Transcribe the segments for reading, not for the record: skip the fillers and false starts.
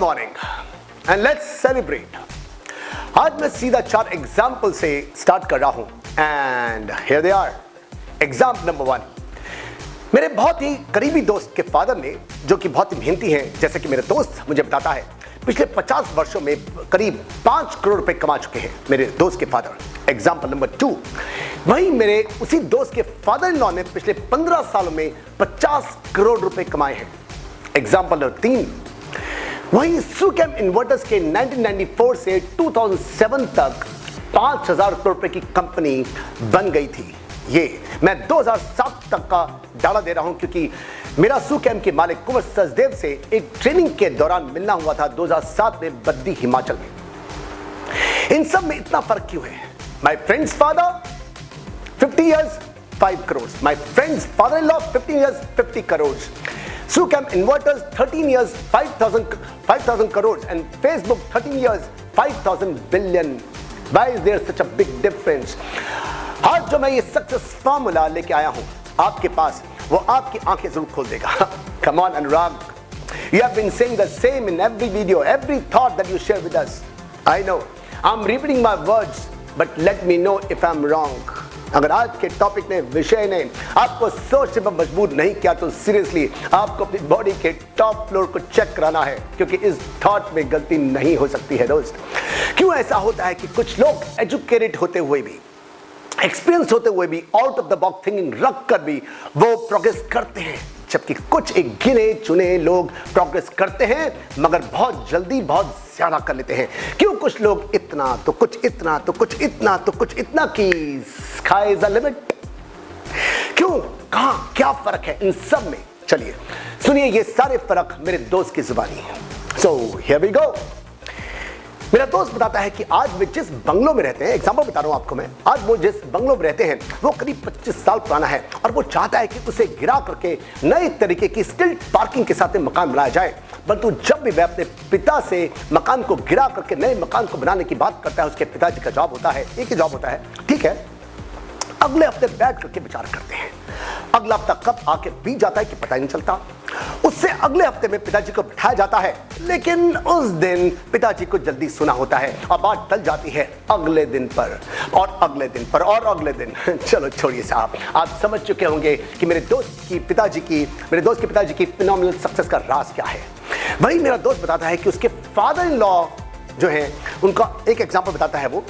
Morning and let's celebrate. आज मैं सीधा 4 एग्जाम्पल से स्टार्ट कर रहा हूं and here they are. Example number 1, मेरे बहुत ही करीबी दोस्त के फादर ने, जो कि बहुत ही मेहनती हैं, जैसे कि मेरे दोस्त मुझे बताता है, पिछले 50 वर्षों में करीब 5 करोड़ रुपए कमा चुके हैं मेरे दोस्त के फादर। एग्जाम्पल नंबर 2, वहीं मेरे उसी दोस्त के फादर इन लॉ ने पिछले 15 सालों में 50 करोड़ रुपए कमाए हैं। एग्जाम्पल नंबर 3, वहीं सुकेम इन्वर्टर्स के 1994 से 2007 तक 5000 करोड़ रुपए की कंपनी बन गई थी। ये मैं 2007 तक का डाटा दे रहा हूं, क्योंकि मेरा सुकेम के मालिक कुंवर सचदेव से एक ट्रेनिंग के दौरान मिलना हुआ था 2007 में बद्दी, हिमाचल में। इन सब में इतना फर्क क्यों है? My friends father 50 years 5 crores, my friend's father-in-law 15 years 50 crores, Sucam Inverters 13 years 5,000 crores, and Facebook 13 years 5,000 billion. Why is there such a big difference? आज जो मैं ये सक्सेस फार्मूला लेके आया हूं आपके पास, वो आपकी आंखें जरूर खोल देगा। Come on Anurag, you have been saying the same in every video, every thought that you share with us. I know, I'm repeating my words, but let me know if I'm wrong. अगर आज के topic ने, विषय ने आपको सोचने पर मजबूर नहीं किया तो सीरियसली आपको अपनी बॉडी के टॉप फ्लोर को चेक कराना है, क्योंकि इस थॉट में गलती नहीं हो सकती है दोस्त। क्यों ऐसा होता है कि कुछ लोग एजुकेटेड होते हुए भी, एक्सपीरियंस होते हुए भी, out of the box thinking रख कर भी वो प्रोग्रेस करते हैं, जबकि कुछ एक गिने चुने लोग प्रोग्रेस करते हैं मगर बहुत जल्दी बहुत ज्यादा कर लेते हैं। क्यों कुछ लोग इतना तो कुछ इतना तो कुछ इतना तो कुछ इतना की स्काई इज द लिमिट? क्यों, कहां, क्या फर्क है इन सब में? चलिए सुनिए ये सारे फर्क मेरे दोस्त की जुबानी है। So here we go. मेरा दोस्त बताता है कि आज वे जिस बंगलो में रहते हैं, एग्जांपल बता रहा हूं आपको मैं, आज वो जिस बंगलो में रहते हैं वो करीब 25 साल पुराना है और वो चाहता है कि उसे गिरा करके नए तरीके की स्टिल्ट पार्किंग के साथ मकान बनाया जाए। परंतु जब भी वह अपने पिता से मकान को गिरा करके नए मकान को बनाने की बात करता है, उसके पिताजी का जवाब होता है, एक ही जवाब होता है, ठीक है, अगले हफ्ते बैठ करके विचार करते हैं। अगला हफ्ता कब आके बीत जाता है कि पता ही नहीं चलता। उससे अगले हफ्ते में पिताजी को बिठाया जाता है, लेकिन उस दिन पिताजी को जल्दी सुना होता है और बात टल जाती है अगले दिन पर और अगले दिन पर और अगले दिन। चलो छोड़िए साहब, आप समझ चुके होंगे कि मेरे दोस्त के पिताजी की फिनोमिनल सक्सेस का राज क्या है। वही मेरा दोस्त बताता है कि उसके फादर इन लॉ जो है, उनका एक एग्जाम्पल बताता है। वो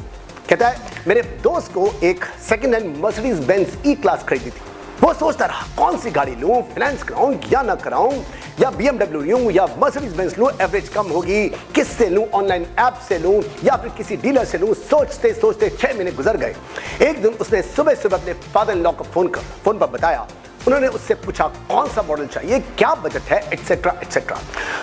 कहता है मेरे दोस्त को एक सेकंड हैंड मर्सिडीज बेंज ई क्लास खरीदी थी। वो सोचता रहा कौन सी गाड़ी लूं, फाइनेंस कराऊं या ना कराऊं, या BMW लूं या मर्सिडीज बेंज लूं, एवरेज कम होगी, किससे लूं, ऑनलाइन ऐप से लूं या फिर किसी डीलर से लूं। सोचते सोचते 6 महीने गुजर गए। एक दिन उसने सुबह सुबह अपने फादर इन लॉ को फोन पर बताया। उन्होंने उससे पूछा कौन सा मॉडल चाहिए, क्या बजट है, एक्सेट्रा एक्सेट्रा।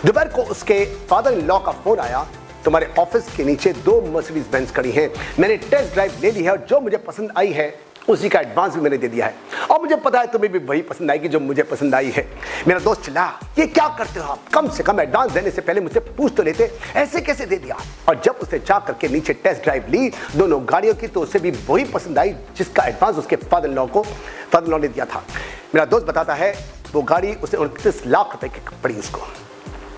दोपहर को उसके फादर इन लॉ का फोन आया, तुम्हारे ऑफिस के नीचे 2 मर्सिडीज बेंज खड़ी हैं, मैंने टेस्ट ड्राइव ले ली है और जो मुझे पसंद आई है उसी का एडवांस भी मैंने दे दिया है और मुझे पता है तुम्हें भी वही पसंद आएगी जो मुझे पसंद आई है। मेरा दोस्त चिल्ला, ये क्या करते हो आप? कम से कम एडवांस देने से पहले मुझसे पूछ तो लेते, ऐसे कैसे दे दिया? और जब उसने जा करके नीचे टेस्ट ड्राइव ली दोनों गाड़ियों की, तो उसे भी वही पसंद आई जिसका एडवांस उसके फादर इन लॉ ने दिया था। मेरा दोस्त बताता है वो गाड़ी उसे 29 लाख रुपए की पड़ी उसको,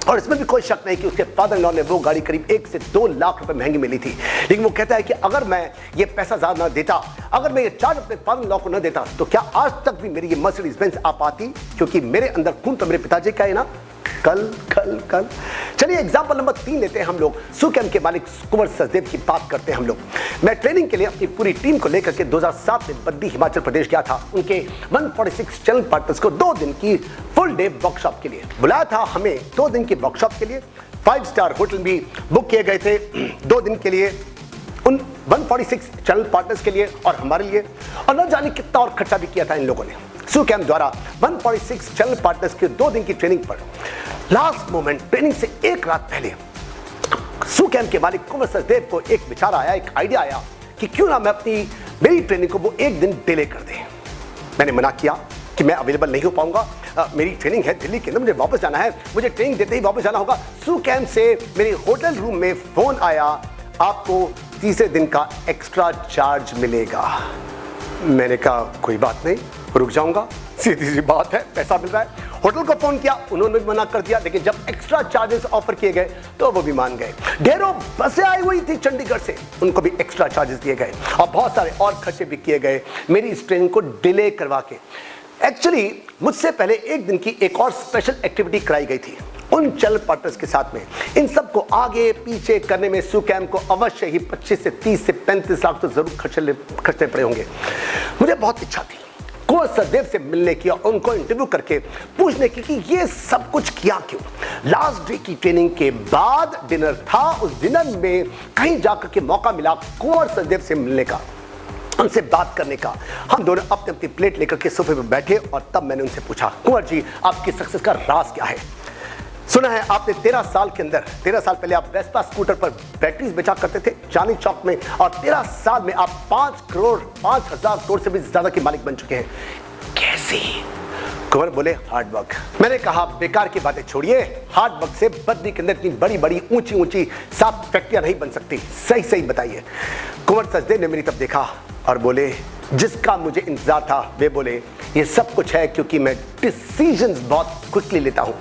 और इसमें भी कोई शक नहीं कि उसके फादर इन लॉ ने वो गाड़ी करीब 1 से 2 लाख रुपए महंगी मिली थी। लेकिन वो कहता है कि अगर मैं ये पैसा ज्यादा ना देता, अगर मैं ये चार्ज अपने फादर इन लॉ को ना देता, तो क्या आज तक भी मेरी ये मर्सिडीज बेंज आ पाती? क्योंकि मेरे अंदर खून तो मेरे पिताजी का है ना। कल चलिए एग्जाम्पल नंबर 3 लेते हैं हम लोग। सुकेम के मालिक कुंवर सचदेव की बात करते हैं हम लोग। मैं ट्रेनिंग के लिए अपनी पूरी टीम को लेकर के 2007 में बद्दी, हिमाचल प्रदेश गया था। उनके 146 चैनल पार्टनर्स को 2 दिन की फुल डे वर्कशॉप के लिए बुलाया था। हमें 2 दिन की वर्कशॉप के लिए 5 स्टार होटल भी बुक किए गए थे 2 दिन के लिए, उन 146 चैनल पार्टनर्स के लिए और हमारे लिए, और न जाने कितना और खर्चा भी किया था इन लोगों ने। सुकेम द्वारा 146 चैनल पार्टनर्स के 2 दिन की ट्रेनिंग पर लास्ट मोमेंट ट्रेनिंग से 1 रात पहले सुकेम के मालिक कुंवर सचदेव को एक विचार आया, एक आइडिया आया कि क्यों ना मेरी ट्रेनिंग को वो 1 दिन डिले कर दे। मैंने मना किया कि मैं अवेलेबल नहीं हो पाऊंगा, मेरी ट्रेनिंग है दिल्ली के अंदर, मुझे वापस जाना है, मुझे ट्रेनिंग देते ही वापस जाना होगा। सुकेम से मेरे होटल रूम में फोन आया, आपको तीसरे दिन का एक्स्ट्रा चार्ज मिलेगा। मैंने कहा कोई बात नहीं, रुक जाऊंगा, सीधी सी बात है, पैसा मिल रहा है। होटल को फोन किया, उन्होंने भी मना कर दिया, लेकिन जब एक्स्ट्रा चार्जेस ऑफर किए गए तो वो भी मान गए। ढेरों बसें आई हुई थी चंडीगढ़ से, उनको भी एक्स्ट्रा चार्जेस दिए गए और बहुत सारे और खर्चे भी किए गए मेरी इस ट्रेन को डिले करवा के। एक्चुअली मुझसे पहले एक दिन की एक और स्पेशल एक्टिविटी कराई गई थी उन चैनल पार्टनर्स के साथ में। इन सबको आगे पीछे करने में सुकैम को अवश्य ही 25 से 30 से 35 लाख तो जरूर खर्चने पड़े होंगे। मुझे बहुत इच्छा थी कुंवर सचदेव से मिलने की और उनको इंटरव्यू करके पूछने की कि ये सब कुछ किया क्यों। लास्ट डे की ट्रेनिंग के बाद डिनर था, उस डिनर में कहीं जाकर के मौका मिला कुंवर सचदेव से मिलने का, उनसे बात करने का। हम दोनों अपनी अपनी प्लेट लेकर के सोफे पर बैठे और तब मैंने उनसे पूछा, कुंवर जी आपकी सक्सेस का राज क्या है? सुना है आपने 13 साल के अंदर, 13 साल पहले आप वेस्पा स्कूटर पर बैटरीज बेचा करते थे चांदनी चौक में, और 13 साल में आप 5,00,000 करोड़ से भी ज्यादा के मालिक बन चुके हैं। कैसे? कुंवर बोले, हार्ड वर्क। मैंने कहा बेकार की बातें छोड़िए, हार्ड वर्क से बदनी के अंदर इतनी बड़ी बड़ी ऊंची ऊंची साफ फैक्ट्रियां नहीं बन सकती, सही सही बताइए। कुंवर सचदेव ने मेरी तरफ देखा और बोले, जिसका मुझे इंतजार था। वे बोले, ये सब कुछ है क्योंकि मैं डिसीजंस बहुत क्विकली लेता हूं,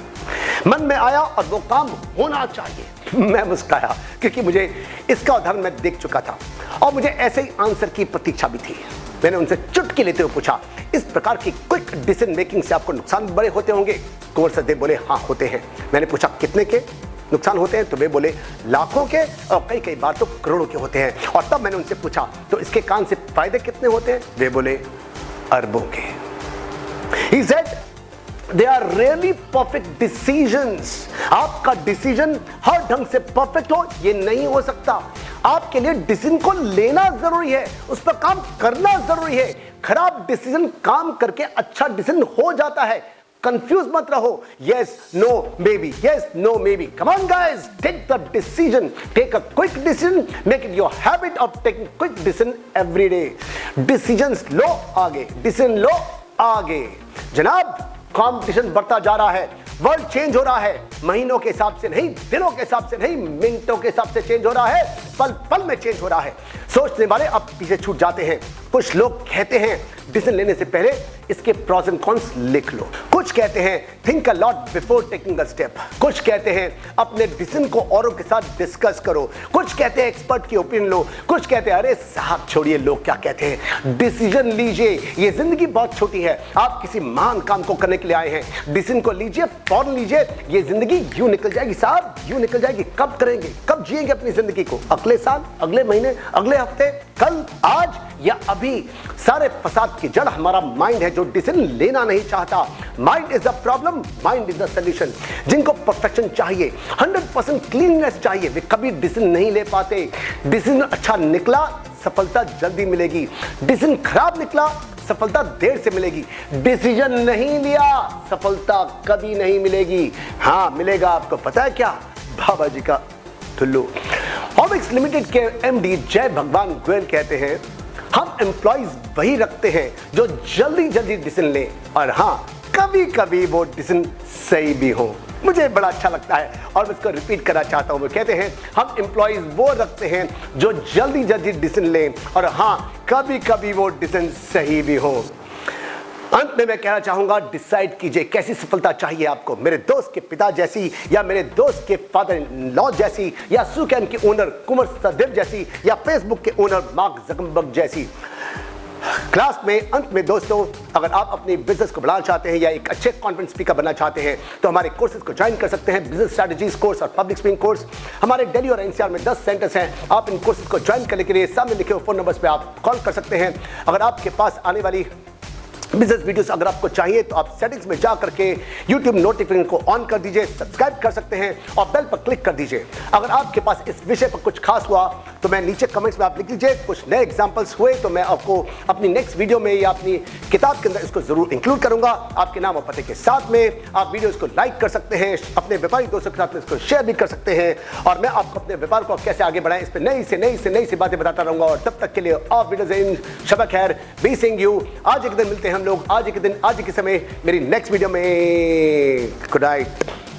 मन में आया और वो काम होना चाहिए। मैं मुस्कुराया क्योंकि मुझे इसका उदाहरण मैं देख चुका था और मुझे ऐसे ही आंसर की प्रतीक्षा भी थी। मैंने उनसे चुटकी लेते हुए पूछा, इस प्रकार की क्विक डिसीजन मेकिंग से आपको नुकसान बड़े होते होंगे? कुंवर सचदेव बोले, हाँ होते हैं। मैंने पूछा, कितने के नुकसान होते हैं? तो वे बोले, लाखों के और कई बार तो करोड़ों के होते हैं। और तब मैंने उनसे पूछा, तो इसके कारण से फायदे कितने होते हैं? वे बोले, अरबों के। He said, they are really perfect decisions. आपका डिसीजन हर ढंग से परफेक्ट हो ये नहीं हो सकता। आपके लिए डिसीजन को लेना जरूरी है, उस पर काम करना जरूरी है। खराब डिसीजन काम करके अच्छा डिसीजन हो जाता है। कंफ्यूज मत रहो, yes, no, maybe, yes, no, maybe. Come on guys, take the decision. Take a quick decision. Make it your habit of taking quick decision every day. Decisions लो आगे, decision लो आगे। जनाब कंपटीशन बढ़ता जा रहा है, वर्ल्ड चेंज हो रहा है, महीनों के हिसाब से नहीं, दिनों के हिसाब से नहीं, मिनटों के हिसाब से चेंज हो रहा है, पल पल में चेंज हो रहा है। सोचने वाले अब पीछे छूट जाते हैं। कुछ लोग कहते हैं डिसीजन लेने से पहले इसके प्रॉस एंड कॉन्स लिख लो। कुछ कहते हैं think a lot before taking a step. कुछ कहते हैं अपने डिसीजन को औरों के साथ डिस्कस करो। कुछ कहते हैं एक्सपर्ट की ओपिनियन लो। कुछ कहते हैं अरे साहब छोड़िए लोग क्या कहते हैं, डिसीजन लीजिए, ये जिंदगी बहुत छोटी है, आप किसी महान काम को करने के लिए आए हैं, डिसीजन को लीजिए, फौरन लीजिए, ये जिंदगी यूं निकल जाएगी साहब, यूं निकल जाएगी। कब करेंगे, कब जिएंगे अपनी जिंदगी को? अगले साल, अगले महीने, अगले हफ्ते, कल, आज या अभी? सारे फसाद की जड़ हमारा माइंड है जो डिसीजन लेना नहीं चाहता। Mind is the problem, mind is the solution. जिनको परफेक्शन चाहिए, 100% क्लीननेस चाहिए, वे कभी डिसीजन नहीं ले पाते। डिसीजन अच्छा निकला, सफलता जल्दी मिलेगी। डिसीजन खराब निकला, सफलता देर से मिलेगी। डिसीजन नहीं लिया, सफलता कभी नहीं मिलेगी। हाँ मिलेगा आपको, पता है क्या? बाबा जी का टुल्लू। हॉमिक्स लिमिटेड के एमडी जय भगवान गोयल कहते हैं, हम एम्प्लॉइज वही रखते हैं जो जल्दी जल्दी डिसीजन लें, और हाँ कभी कभी वो डिसीजन सही भी हो। मुझे बड़ा अच्छा लगता है और मैं इसको रिपीट करना चाहता हूं। वो कहते हैं हम एम्प्लॉइज वो रखते हैं जो जल्दी जल्दी डिसीजन लें, और हाँ कभी कभी वो डिसीजन सही भी हो। अंत में मैं कहना चाहूंगा, डिसाइड कीजिए कैसी सफलता चाहिए आपको। मेरे दोस्त के पिता जैसी, या मेरे दोस्त के फादर इन लॉ जैसी, या सुकैम के ओनर कुंवर सचदेव जैसी, या फेसबुक के ओनर मार्क ज़करबर्ग जैसी। क्लास में अंत में दोस्तों, अगर आप अपने बिजनेस को बढ़ाना चाहते हैं या एक अच्छे कॉन्फिडेंस स्पीकर बनना चाहते हैं तो हमारे कोर्सेज को ज्वाइन कर सकते हैं। बिजनेस स्ट्रेटजीज कोर्स और पब्लिक स्पीकिंग कोर्स हमारे दिल्ली और एनसीआर में 10 सेंटर्स हैं। आप इन कोर्सेज को ज्वाइन करने के लिए सामने लिखे हुए फोन नंबर्स पे आप कॉल कर सकते हैं। अगर आपके पास आने वाली बिजनेस वीडियोस अगर आपको चाहिए तो आप सेटिंग्स में जा करके YouTube नोटिफिकेशन को ऑन कर दीजिए, सब्सक्राइब कर सकते हैं और बेल पर क्लिक कर दीजिए। अगर आपके पास इस विषय पर कुछ खास हुआ तो मैं नीचे कमेंट्स में आप लिख लीजिए। कुछ नए एग्जांपल्स हुए तो मैं आपको अपनी नेक्स्ट वीडियो में या अपनी किताब के अंदर इसको जरूर इंक्लूड करूंगा, आपके नाम और पते के साथ में। आप वीडियोस को लाइक कर सकते हैं, अपने व्यापारी दोस्तों के साथ में इसको शेयर भी कर सकते हैं, और मैं आपको अपने व्यापार को कैसे आगे बढ़ाएं इस पर नई से बातें बताता रहूंगा। और तब तक के लिए ऑफ वीडियोज इन शब खैर, बी सिंग यू। आज एक दिन मिलते हैं हम लोग, आज एक दिन, आज के समय मेरी नेक्स्ट वीडियो में। Good night.